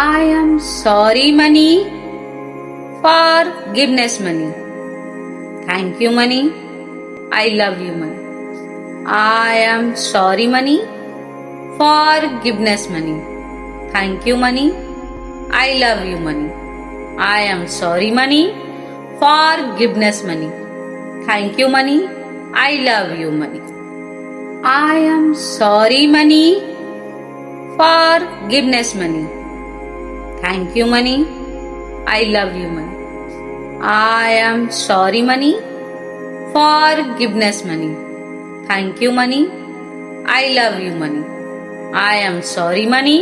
I am sorry money. Forgiveness money. Thank you money. I love you money. I am sorry money. Forgiveness money. Thank you money. I love you money. I am sorry money. Forgiveness money. Thank you money. I love you money. I am sorry money. Forgiveness money. Thank you money. I love you money. I am sorry money. Forgiveness money. Thank you money. I love you money. I am sorry money.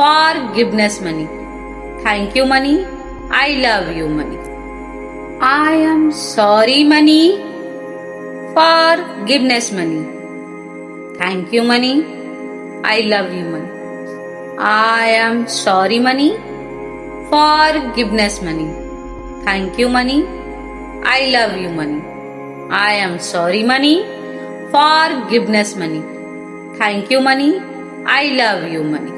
Forgiveness money. Thank you money. I love you money. I am sorry money. Forgiveness money. Thank you money. I love you money. I am sorry money. Forgiveness money. Thank you money. I love you money. I am sorry money. Forgiveness money. Thank you money. I love you money.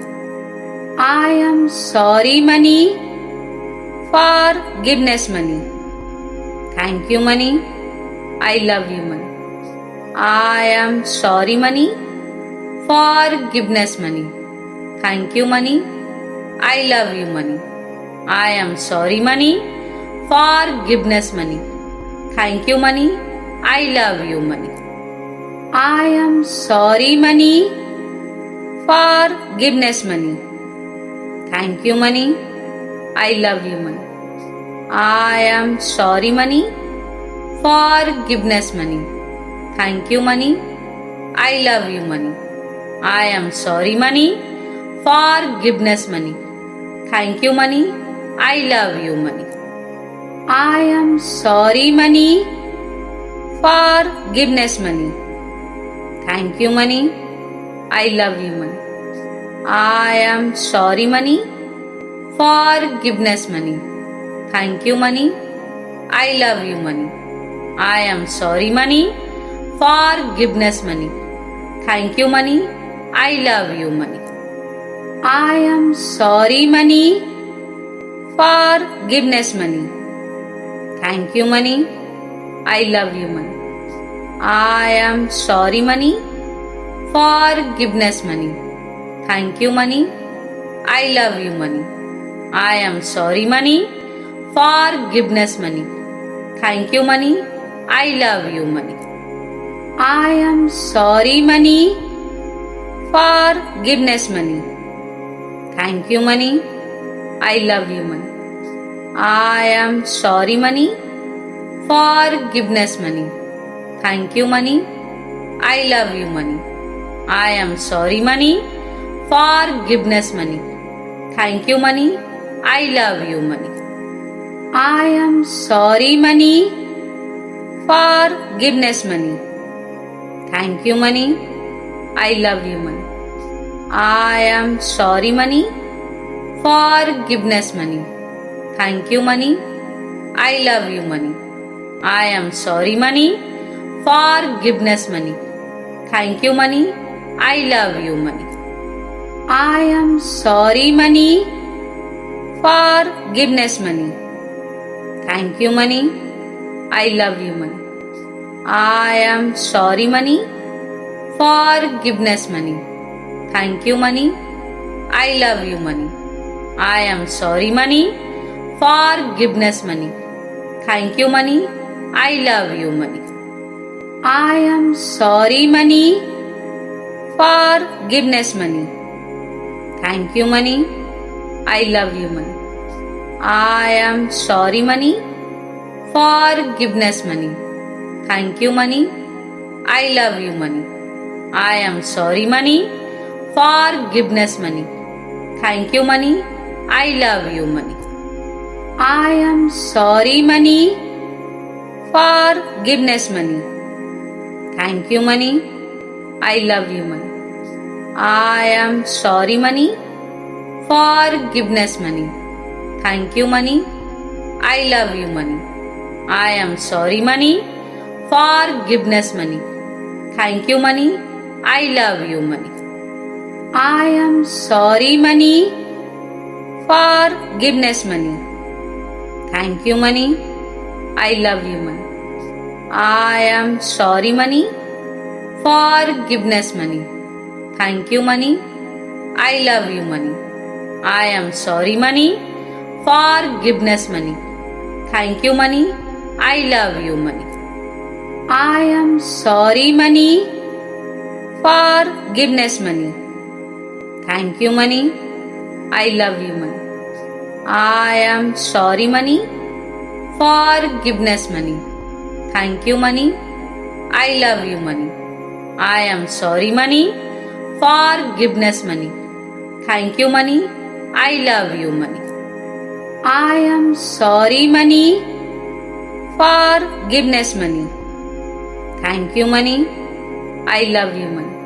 I am sorry money. Forgiveness money. Thank you money. I love you money. I am sorry money. Forgiveness money. Thank you money. I love you money. I am sorry money. Forgiveness money. Thank you money. I love you money. I am sorry money. Forgiveness money. Thank you money. I love you money. I am sorry money. Forgiveness money. Thank you money. I love you money. I am sorry money. Forgiveness money. Thank you money. I love you money. I am sorry money. Forgiveness money. Thank you money. I love you money. I am sorry money. Forgiveness money. Thank you money. I love you money. I am sorry money. Forgiveness money. Thank you money. I love you money. I am sorry money. Forgiveness money. Thank you money. I love you money. I am sorry money. Forgiveness money. Thank you money. I love you money. I am sorry money. Forgiveness money. Thank you money. I love you money. I am sorry money. Forgiveness money. Thank you money. I love you money. I am sorry money. Forgiveness money. Thank you money. I love you money. I am sorry money. Forgiveness money. Thank you money. I love you money. I am sorry money. Forgiveness money. Thank you money. I love you money. I am sorry money. Forgiveness money. Thank you money. I love you money. I am sorry money. Forgiveness money. Thank you money. I love you money. I am sorry money. Forgiveness money. Thank you money. I love you money. I am sorry money. Forgiveness money. Thank you money. I love you money. I am sorry money. Forgiveness money. Thank you money. I love you money. I am sorry money. Forgiveness money. Thank you money. I love you money. I am sorry money. Forgiveness money. Thank you money. I love you money. I am sorry money. Forgiveness money. Thank you money. I love you money. I am sorry money. Forgiveness money. Thank you money. I love you money. I am sorry money. Forgiveness money. Thank you money. I love you money. I am sorry money. Forgiveness money. Thank you money. I love you money. I am sorry money. forgiveness money. Thank you money. I love you money. I am sorry money. Forgiveness money. Thank you money. I love you money. I am sorry money. Forgiveness money. Thank you money. I love you money. I am sorry money. Forgiveness money. Thank you money. I love you money. I am sorry money. Forgiveness money. Thank you money. I love you money. I am sorry money. Forgiveness money. Thank you money. I love you money. I am sorry money. Forgiveness money. Thank you money. I love you money.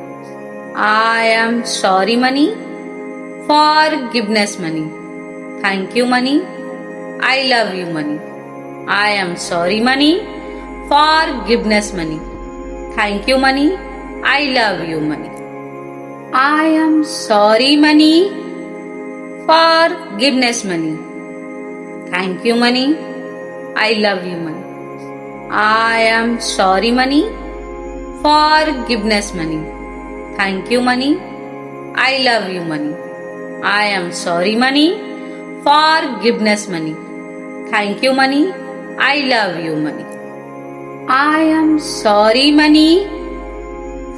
I am sorry money. Forgiveness money. Thank you money. I love you money. I am sorry money. Forgiveness money. Thank you money. I love you money. I am sorry money. Forgiveness money. Thank you money. I love you money. I am sorry money. Forgiveness money. Thank you money. I love you money. I am sorry money. Forgiveness money. Thank you money. I love you money. I am sorry money.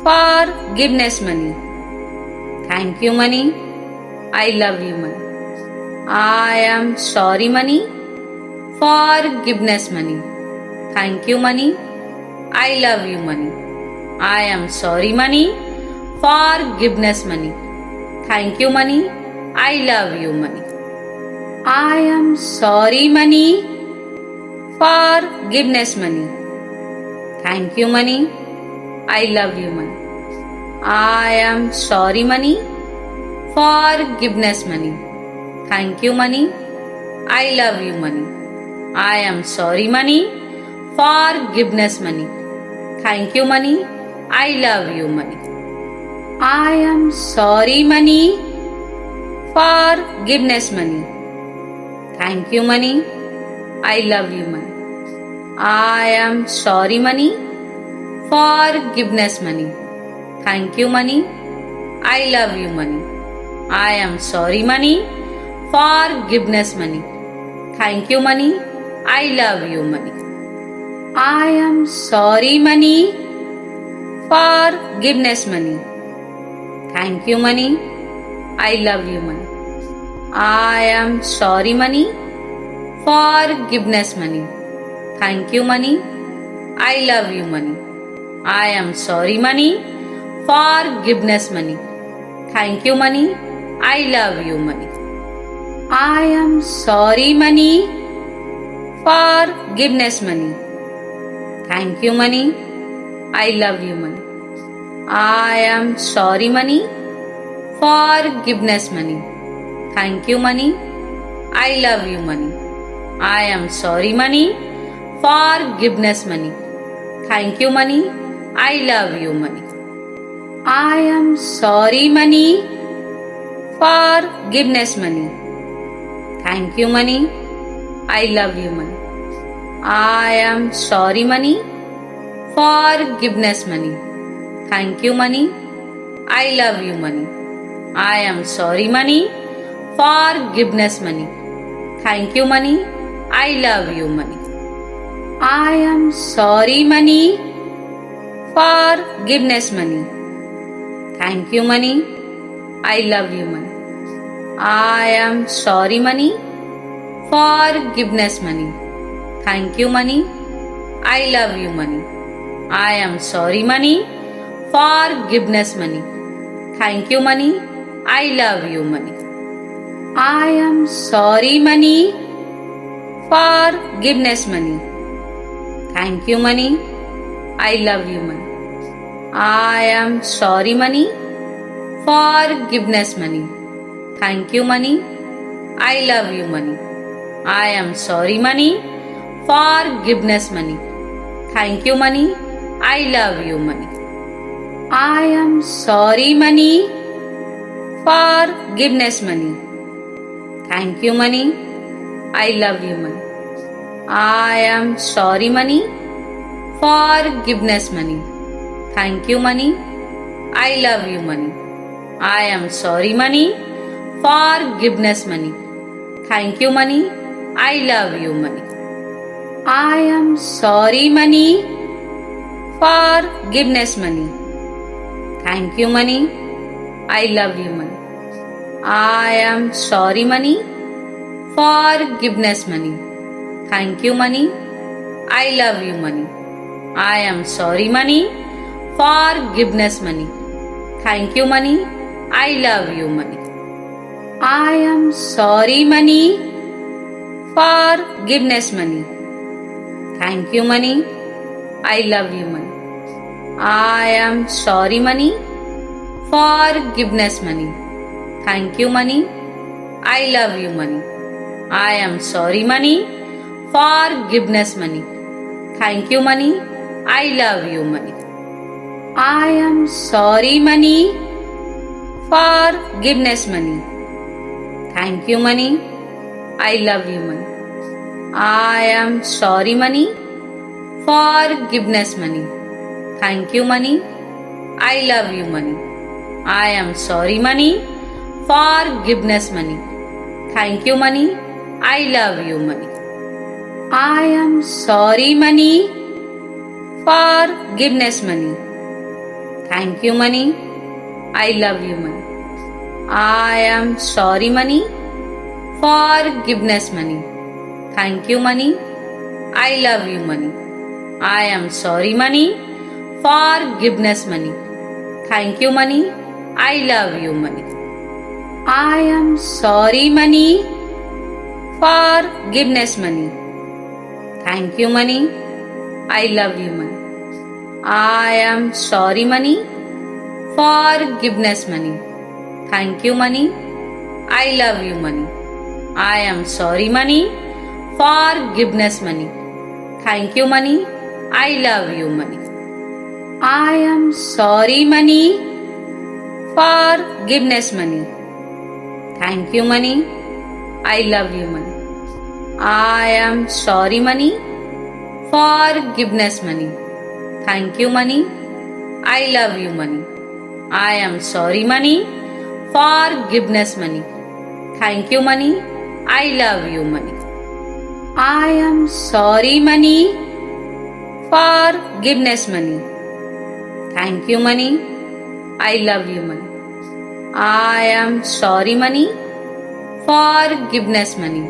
Forgiveness money. Thank you money. I love you money. I am sorry money. Forgiveness money. Thank you money. I love you money. I am sorry money. Forgiveness money. Thank you money. I love you money. I am sorry money. Forgiveness money. Thank you money. I love you money. I am sorry money. Forgiveness money. Thank you money. I love you money. I am sorry money. Forgiveness money. Thank you money. I love you money. I am sorry money. Forgiveness money. Thank you money. I love you money. I am sorry money. Forgiveness money. Thank you money. I love you money. I am sorry money. Forgiveness money. Thank you money. I love you money. I am sorry money. Forgiveness money. Thank you money. I love you money. I am sorry money. Forgiveness money. Thank you money. I love you money. I am sorry money. Forgiveness money. Thank you money. I love you money. I am sorry money. Forgiveness money. Thank you money. I love you money. I am sorry money. Forgiveness money. Thank you money. I love you money. I am sorry money. Forgiveness money. Thank you money. I love you money. I am sorry money. Forgiveness money. Thank you money. I love you money. I am sorry money. Forgiveness money. Thank you money. I love you money. I am sorry money. Forgiveness money. Thank you money. I love you money. I am sorry money. Forgiveness money. Thank you money. I love you money. I am sorry money. Forgiveness money. Thank you money. I love you money. I am sorry money. Forgiveness money. Thank you money. I love you money. I am sorry money. Forgiveness money. Thank you money. I love you money. I am sorry money. Forgiveness money. Thank you money. I love you money. I am sorry money. Forgiveness money. Thank you money. I love you money. I am sorry money. Forgiveness money. Thank you, money. I love you, money. I am sorry, money. Forgiveness, money. Thank you, money. I love you, money. I am sorry, money. Forgiveness, money. Thank you, money. I love you, money. I am sorry, money. Forgiveness, money. Thank you, money. I love you, money. I am sorry, money. Forgiveness, money. Thank you, money. I love you, money. I am sorry, money. Forgiveness, money. Thank you, money. I love you, money. I am sorry, money. Forgiveness, money. Thank you, money. I love you, money. I am sorry, money. Forgiveness, money. Thank you, money. I love you, money. I am sorry, money. Forgiveness, money. Thank you, money. I love you, money. I am sorry, money. Forgiveness, money. Thank you, money. I love you, money. I am sorry, money. Forgiveness, money. Thank you, money. I love you, money. I am sorry, money. Forgiveness, money. Thank you, money. I love you, money. I am sorry, money. Forgiveness, money. Thank you, money. I love you, money. I am sorry, money. Forgiveness, money. Thank you, money. I love you, money. I am sorry, money. Forgiveness, money. Thank you, money. I love you, money. I am sorry, money. Forgiveness, money. Thank you, money. I love you, money. I am sorry, money. Forgiveness, money. Thank you, money. I love you, money. I am sorry, money. Forgiveness, money. Thank you, money. I love you, money. I am sorry, money. Forgiveness, money. Thank you, money. I love you, money. I am sorry, money. Forgiveness, money. Thank you, money. I love you, money. I am sorry, money. Forgiveness, money. Thank you, money. I love you, money. I am sorry, money. Forgiveness, money. Thank you, money. I love you, money. I am sorry, money. Forgiveness, money.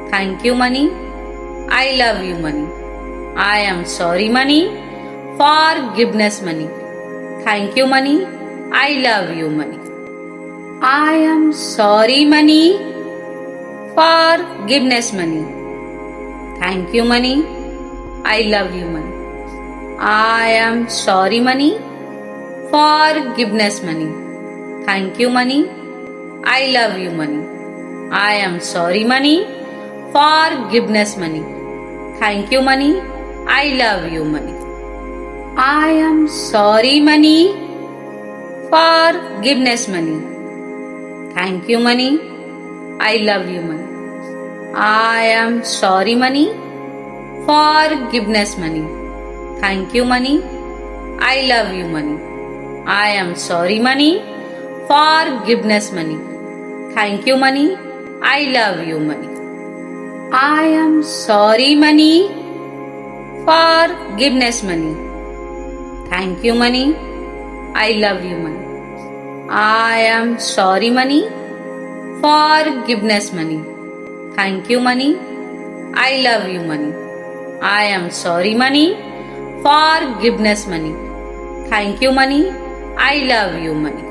Thank you, money. I love you, money. I am sorry, money. Forgiveness, money. Thank you, money. I love you, money. I am sorry, money. Forgiveness, money. Thank you, money. I love you, money. I am sorry, money. Forgiveness, money. Thank you, money. I love you, money. I am sorry, money. Forgiveness, money. Thank you, money. I love you, money. I am sorry, money. Forgiveness, money. Thank you, money. I love you, money. I am sorry, money. Forgiveness, money. Thank you, money. I love you, money. I am sorry, money. Forgiveness, money. Thank you, money. I love you, money. I am sorry, money. Forgiveness, money. Thank you, money. I love you, money. I am sorry, money. Forgiveness, money. Thank you, money. I love you, money. I am sorry, money. Forgiveness, money. Thank you, money. I love you, money.